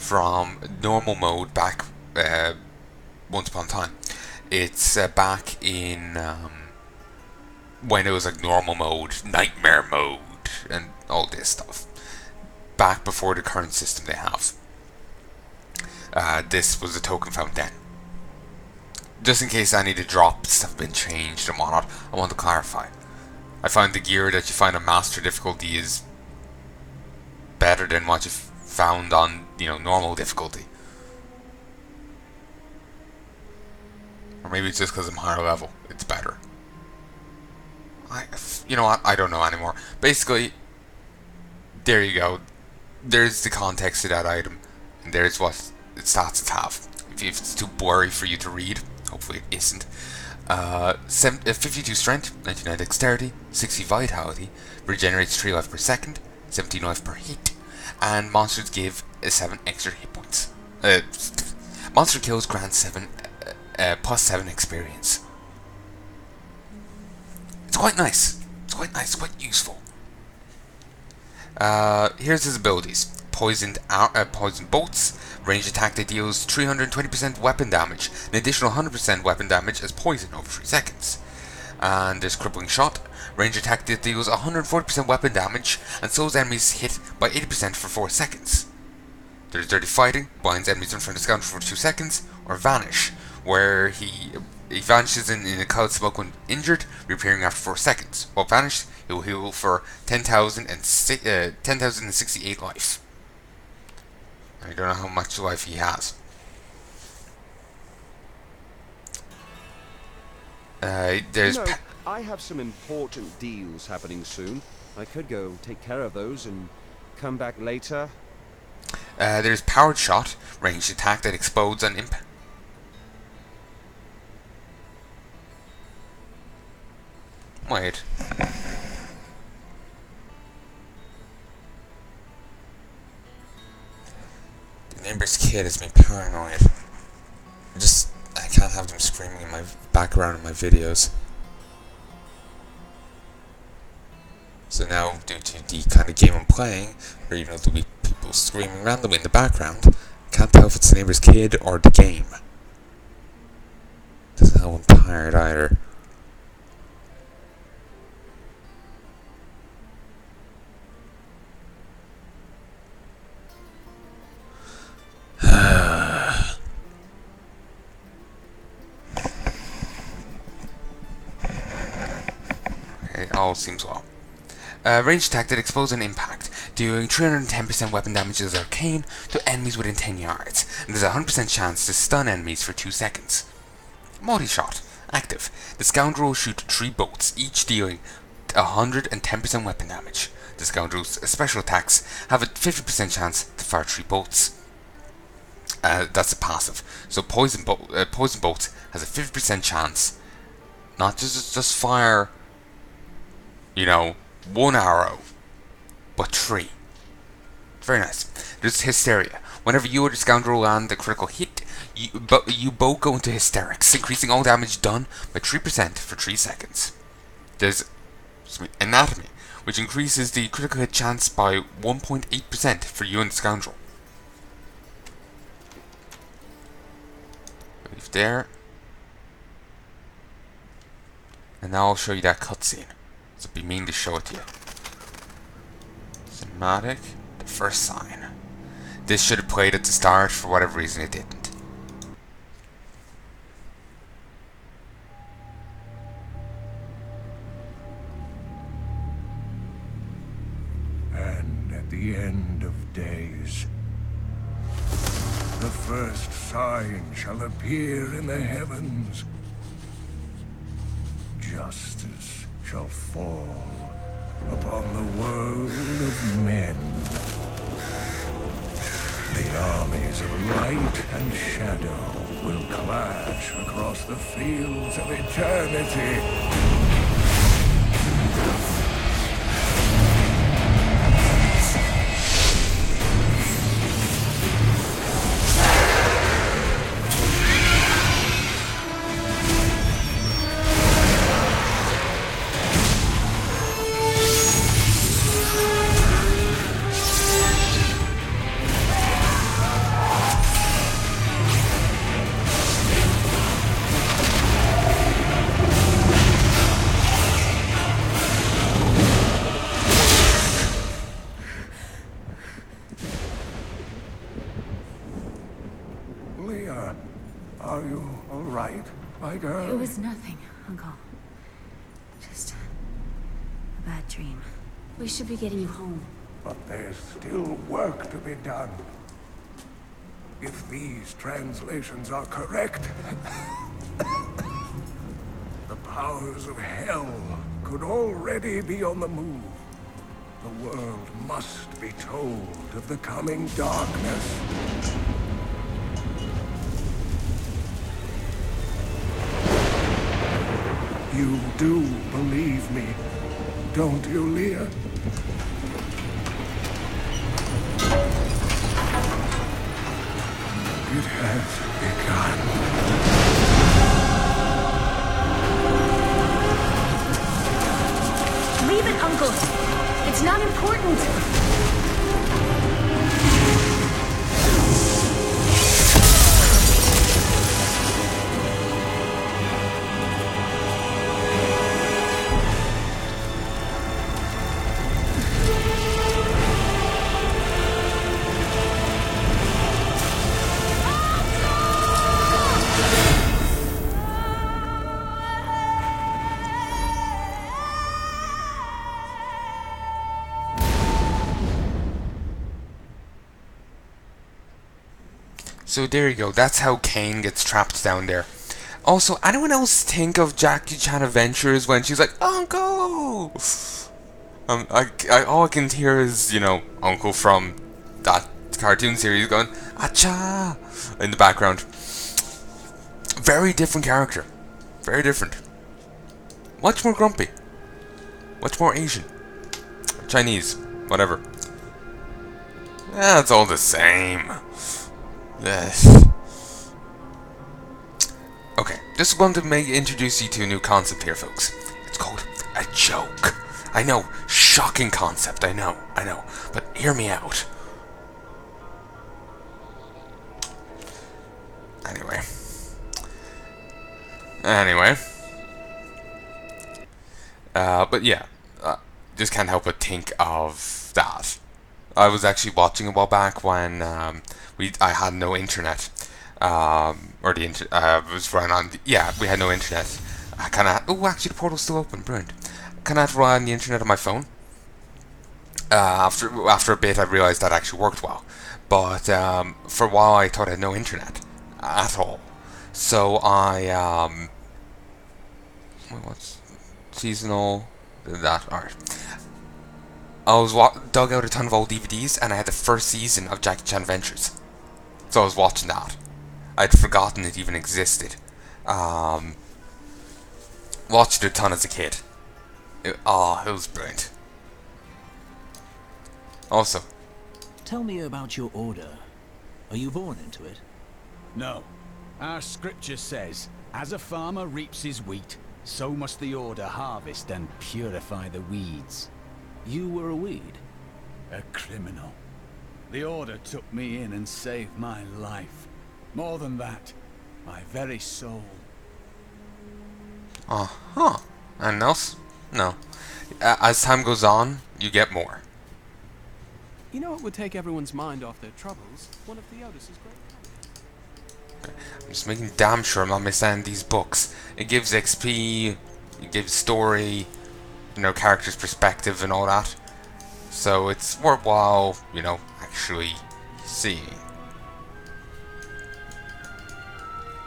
from normal mode back once upon a time. It's back in when it was like normal mode, nightmare mode, and all this stuff. Back before the current system they have. This was a token found then. Just in case any of the drops have been changed and whatnot, I want to clarify. I find the gear that you find on master difficulty is better than what you found on, normal difficulty. Or maybe it's just because I'm higher level, it's better. You know what, I don't know anymore. Basically, there you go. There's the context to that item, and there's what its stats it have. If it's too blurry for you to read, hopefully it isn't. 52 strength, 99 dexterity, 60 vitality, regenerates 3 life per second, 17 life per hit, and monsters give 7 extra hit points. Monster kills grant 7 plus 7 experience. It's quite nice. It's quite useful. Here's his abilities. Poison bolts. Ranged attack that deals 320% weapon damage. An additional 100% weapon damage as poison over 3 seconds. And there's crippling shot. Ranged attack that deals 140% weapon damage and slows enemies hit by 80% for 4 seconds. There's dirty fighting. Blinds enemies in front of scoundrel for 2 seconds. Or vanish, where he vanishes in a cloud of smoke when injured, reappearing after 4 seconds. While vanished, he will heal for 10,068 life. I don't know how much life he has. There's I have some important deals happening soon. I could go take care of those and come back later. There's powered shot, ranged attack that explodes on impact. Wait. The neighbor's kid has me paranoid. I can't have them screaming in my background in my videos. So now, due to the kind of game I'm playing, where there'll be people screaming randomly in the background, I can't tell if it's the neighbor's kid or the game. Doesn't help I'm tired either. All seems well. Ranged attack that explodes an impact, doing 310% weapon damage as arcane to enemies within 10 yards, and there's a 100% chance to stun enemies for 2 seconds. Multi-shot, active. The scoundrel will shoot 3 bolts, each dealing 110% weapon damage. The scoundrel's special attacks have a 50% chance to fire 3 bolts. That's a passive. So poison bolt has a 50% chance not to just fire 1 arrow, but 3. Very nice. There's hysteria. Whenever you or the scoundrel land a critical hit, you both go into hysterics, increasing all damage done by 3% for 3 seconds. There's anatomy, which increases the critical hit chance by 1.8% for you and the scoundrel. Leave there. And now I'll show you that cutscene. So it'd be mean to show it to you. Cinematic, the first sign. This should have played at the start, for whatever reason it didn't. And at the end of days, the first sign shall appear in the heavens. Justice shall fall upon the world of men. The armies of light and shadow will clash across the fields of eternity. Leah, are you all right, my girl? It was nothing, Uncle. Just a bad dream. We should be getting you home. But there's still work to be done. If these translations are correct, the powers of hell could already be on the move. The world must be told of the coming darkness. You do believe me, don't you, Leah? It has begun. Leave it, Uncle! It's not important! So there you go, that's how Kane gets trapped down there. Also, anyone else think of Jackie Chan Adventures when she's like, Uncle! All I can hear is, you know, Uncle from that cartoon series going, Acha! In the background. Very different character. Very different. Much more grumpy. Much more Asian. Chinese. Whatever. Yeah, it's all the same. Yes. Okay, just wanted to introduce you to a new concept here, folks. It's called a joke. I know, shocking concept, I know, but hear me out. Anyway. But yeah, just can't help but think of that. I was actually watching a while back when I had no internet, or the internet was running on. We had no internet. I kind of. Oh, actually, the portal's still open. Brilliant. Kind of had to rely on the internet on my phone. After a bit, I realized that actually worked well, but for a while, I thought I had no internet at all. So I what's seasonal? That alright. I was dug out a ton of old DVDs, and I had the first season of Jackie Chan Adventures. So I was watching that. I'd forgotten it even existed. Watched it a ton as a kid. It was brilliant. Also, tell me about your order. Are you born into it? No. Our scripture says, as a farmer reaps his wheat, so must the order harvest and purify the weeds. You were a weed? A criminal. The order took me in and saved my life. More than that, my very soul. And else? No. As time goes on, you get more. You know what would take everyone's mind off their troubles? One of Theodos's great... I'm just making damn sure I'm not missing these books. It gives XP, it gives story, you know, characters' perspective and all that. So it's worthwhile, you know, actually seeing.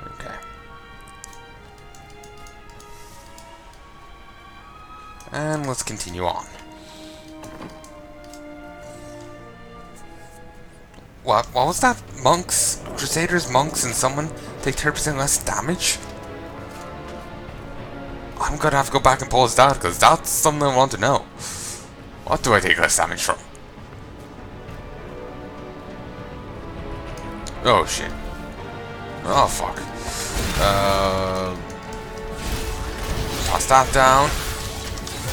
Okay. And let's continue on. What was that? Monks? Crusaders, monks, and someone take 30% less damage? I'm gonna have to go back and pause that, because that's something I want to know. What do I take less damage from? Oh shit. Oh fuck. Toss that down.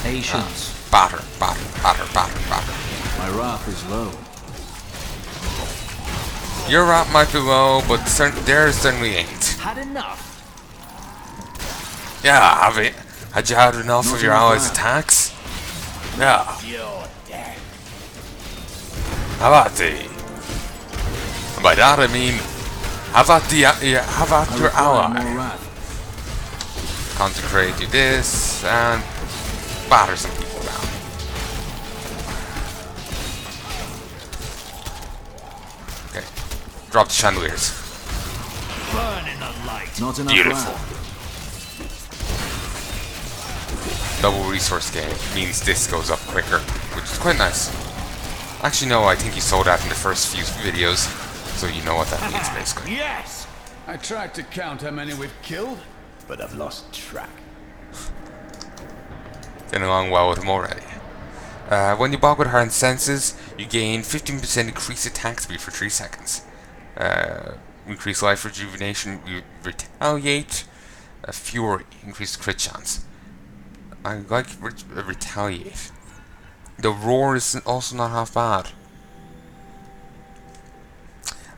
Patience. Batter. My wrath is low. Your wrath might be low, but theirs certainly ain't. Had enough. Yeah, have it. Had you had enough Not of your enough allies' that. attacks? Yeah. You're dead. How about the? And by that I mean, Have at the yeah, have at I your require ally. more wrath. Consecrate, do this, and batter some people down. Okay. Drop the chandeliers. Burn in the light. Not enough Beautiful. wrath. Double resource gain means this goes up quicker, which is quite nice. Actually, no, I think you saw that in the first few videos, so you know what that means basically. Yes! I tried to count how many we've killed, but I've lost track. Getting along well with him already. When you bog with Hardened Senses, you gain 15% increased attack speed for 3 seconds. Increased life rejuvenation, you retaliate. Fury, increased crit chance. I like retaliate. The roar is also not half bad.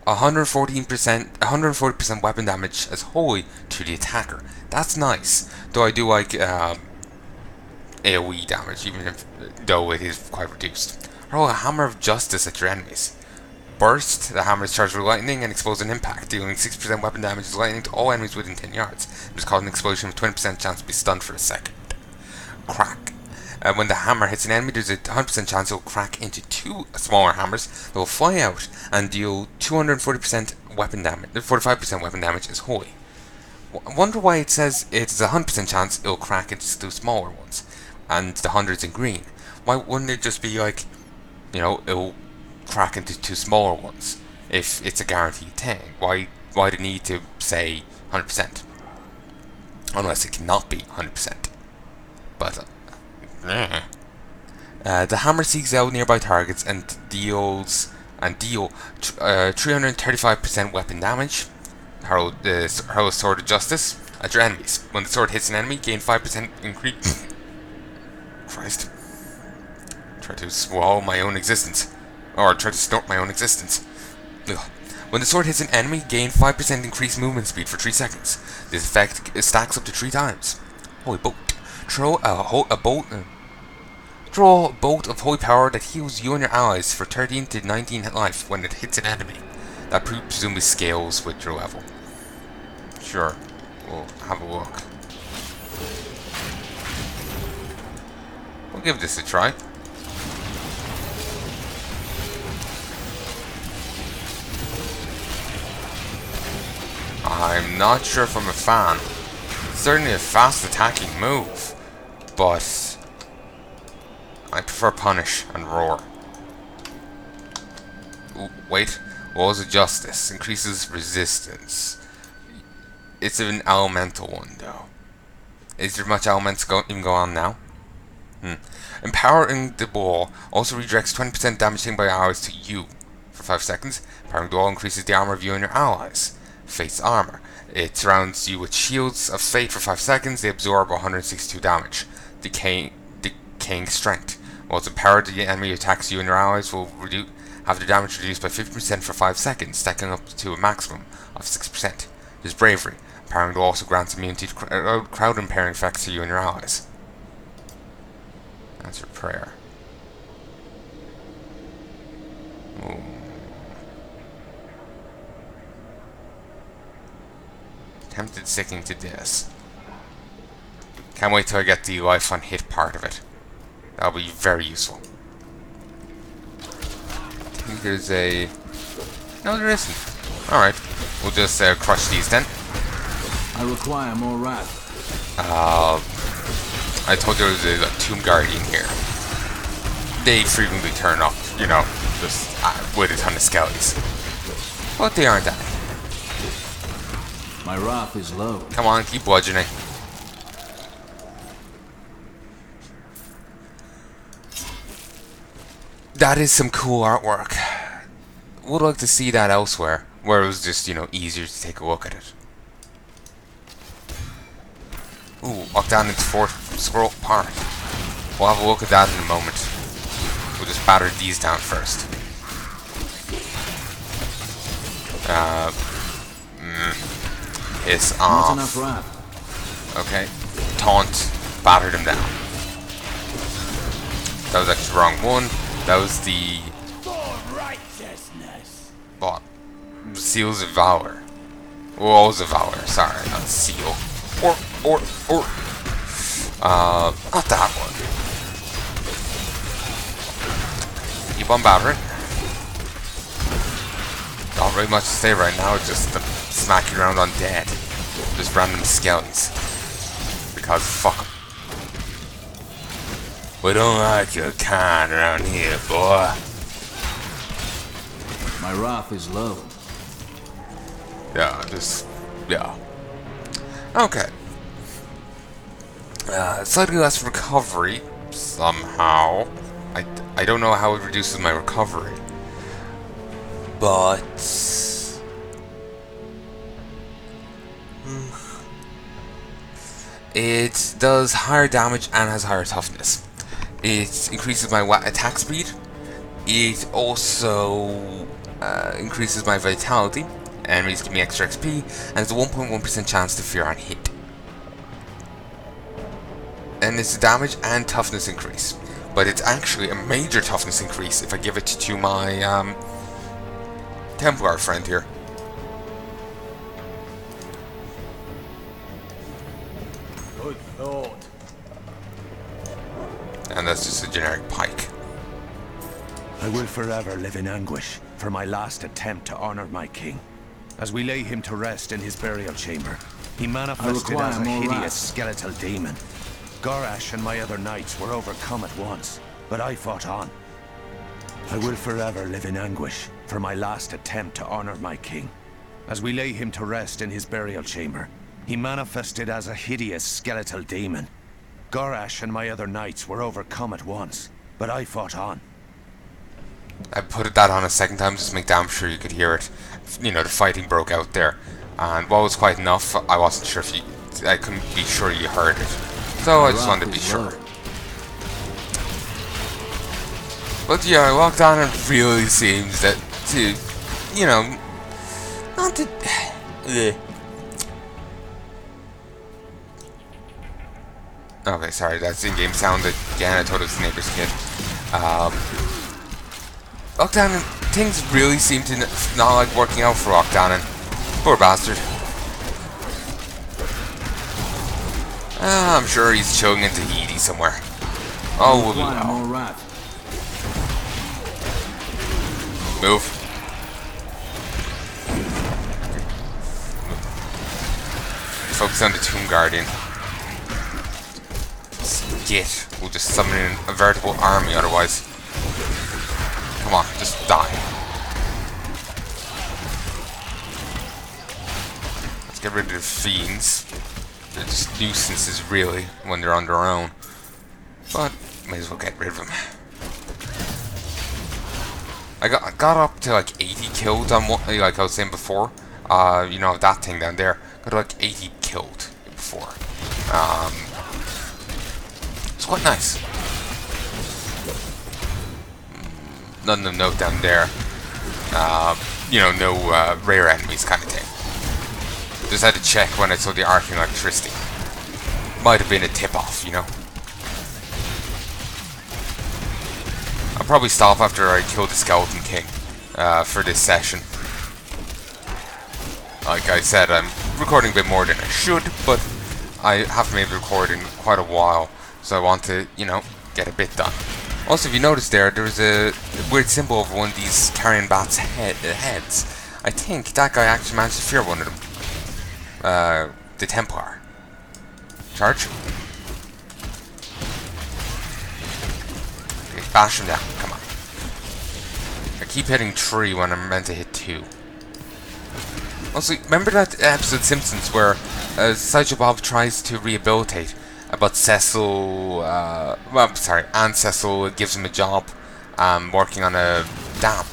140% weapon damage as holy to the attacker. That's nice. Though I do like AoE damage, even if though it is quite reduced. Roll a hammer of justice at your enemies. Burst, the hammer is charged with lightning and explodes an impact, dealing 6% weapon damage as lightning to all enemies within 10 yards. It has caused an explosion with 20% chance to be stunned for a second. Crack. When the hammer hits an enemy, there's a 100% chance it will crack into 2 smaller hammers that will fly out and deal 240% weapon damage, 45% weapon damage as holy. I wonder why it says it's a 100% chance it'll crack into 2 smaller ones, and the 100's in green. Why wouldn't it just be like, you know, it'll crack into 2 smaller ones if it's a guaranteed thing? Why the need to say 100%? Unless it cannot be 100%. But the hammer seeks out nearby targets and deal 335% weapon damage. Hurl a sword of justice at your enemies. When the sword hits an enemy, gain 5% increase. Christ. Try to swallow my own existence. Or try to snort my own existence. Ugh. When the sword hits an enemy, gain 5% increased movement speed for 3 seconds. This effect stacks up to 3 times. Holy bolt. Throw a bolt of holy power that heals you and your allies for 13 to 19 hit life when it hits an enemy. That presumably scales with your level. Sure, we'll have a look. We'll give this a try. I'm not sure if I'm a fan. It's certainly a fast attacking move, but I prefer Punish and Roar. Ooh, wait. Walls of Justice increases resistance. It's an elemental one though. Is there much elements even go on now? Empowering the wall also redirects 20% damage taken by allies to you for 5 seconds. Empowering the wall increases the armor of you and your allies. Fate's armor. It surrounds you with shields of fate for 5 seconds. They absorb 162 damage. Decaying strength. While it's empowered, the enemy who attacks you and your allies will have their damage reduced by 50% for 5 seconds, stacking up to a maximum of 6%. There's bravery. Empowering the wall also grants immunity to crowd impairing effects to you and your allies. Answer prayer. Ooh. Tempted sticking to this. Can't wait till I get the life on hit part of it. That'll be very useful. I think there's a... No, there isn't. Alright. We'll just crush these then. I require more wrath. I told you there was a Tomb Guardian here. They frequently turn up, you know, just with a ton of skellies. But they aren't dying. My wrath is low. Come on, keep bludgeoning. That is some cool artwork. Would like to see that elsewhere, where it was just, you know, easier to take a look at it. Ooh, walk down into Fort Squirrel Park. We'll have a look at that in a moment. We'll just batter these down first. Piss off. Not enough wrath. Okay. Taunt. Batter them down. That was actually the wrong one. That was the... For righteousness. What? Seals of Valor. Walls of Valor. Sorry, not Seal. Or. Not that one. Keep on battering. Not really much to say right now, just smacking around on dead. Just random skellies. Because fuck 'em. We don't like your kind around here, boy. My wrath is low. Yeah. Okay. Slightly less recovery, somehow. I don't know how it reduces my recovery. But... it does higher damage and has higher toughness. It increases my attack speed. It also increases my vitality. Enemies give me extra XP, and it's a 1.1% chance to fear on hit. And it's a damage and toughness increase. But it's actually a major toughness increase if I give it to my Templar friend here. Good thought. And that's just a generic pike. I will forever live in anguish for my last attempt to honor my king. As we lay him to rest in his burial chamber, he manifested require as a more hideous wrath. skeletal demon. Gorash and my other knights were overcome at once, but I fought on. I will forever live in anguish for my last attempt to honor my king. As we lay him to rest in his burial chamber, he manifested as a hideous skeletal demon. Gorash and my other knights were overcome at once, but I fought on. I put that on a second time just to make damn sure you could hear it. You know, the fighting broke out there. And while it was quite enough, I wasn't sure if you... I couldn't be sure you heard it. So I just wanted to be sure. But yeah, I walked on and it really seems that to... You know... Not to... Okay, sorry, that's in-game sound again. I thought it was the neighbor's kid. Lockdown and things really seem to not like working out for Lockdown. Poor bastard. I'm sure he's chilling into Tahiti somewhere. Oh, we'll be well. More wrath. Move. Focus on the Tomb Guardian. Skit. We'll just summon in a veritable army otherwise. Come on, just die. Let's get rid of the fiends. They're just nuisances, really, when they're on their own. But, may as well get rid of them. I got up to like 80 killed on what, like I was saying before. You know, that thing down there. Got like 80 killed before. It's quite nice. None of them note down there. You know, no rare enemies kind of thing. Just had to check when I saw the arcing electricity. Might have been a tip-off, you know. I'll probably stop after I kill the Skeleton King for this session. Like I said, I'm recording a bit more than I should, but I haven't made a record in quite a while, so I want to, you know, get a bit done. Also, if you notice there's a weird symbol over one of these carrion bats' heads. I think that guy actually managed to fear one of them. The Templar. Charge. Okay, bash him down. Come on. I keep hitting 3 when I'm meant to hit 2. Also, remember that episode Simpsons where Sideshow Bob tries to rehabilitate? About Cecil, well, sorry, Aunt Cecil gives him a job working on a dam.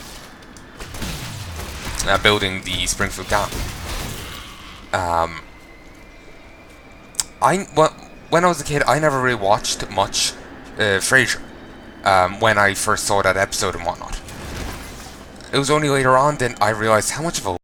Building the Springfield Dam. When I was a kid, I never really watched much Frasier when I first saw that episode and whatnot. It was only later on then I realized how much of a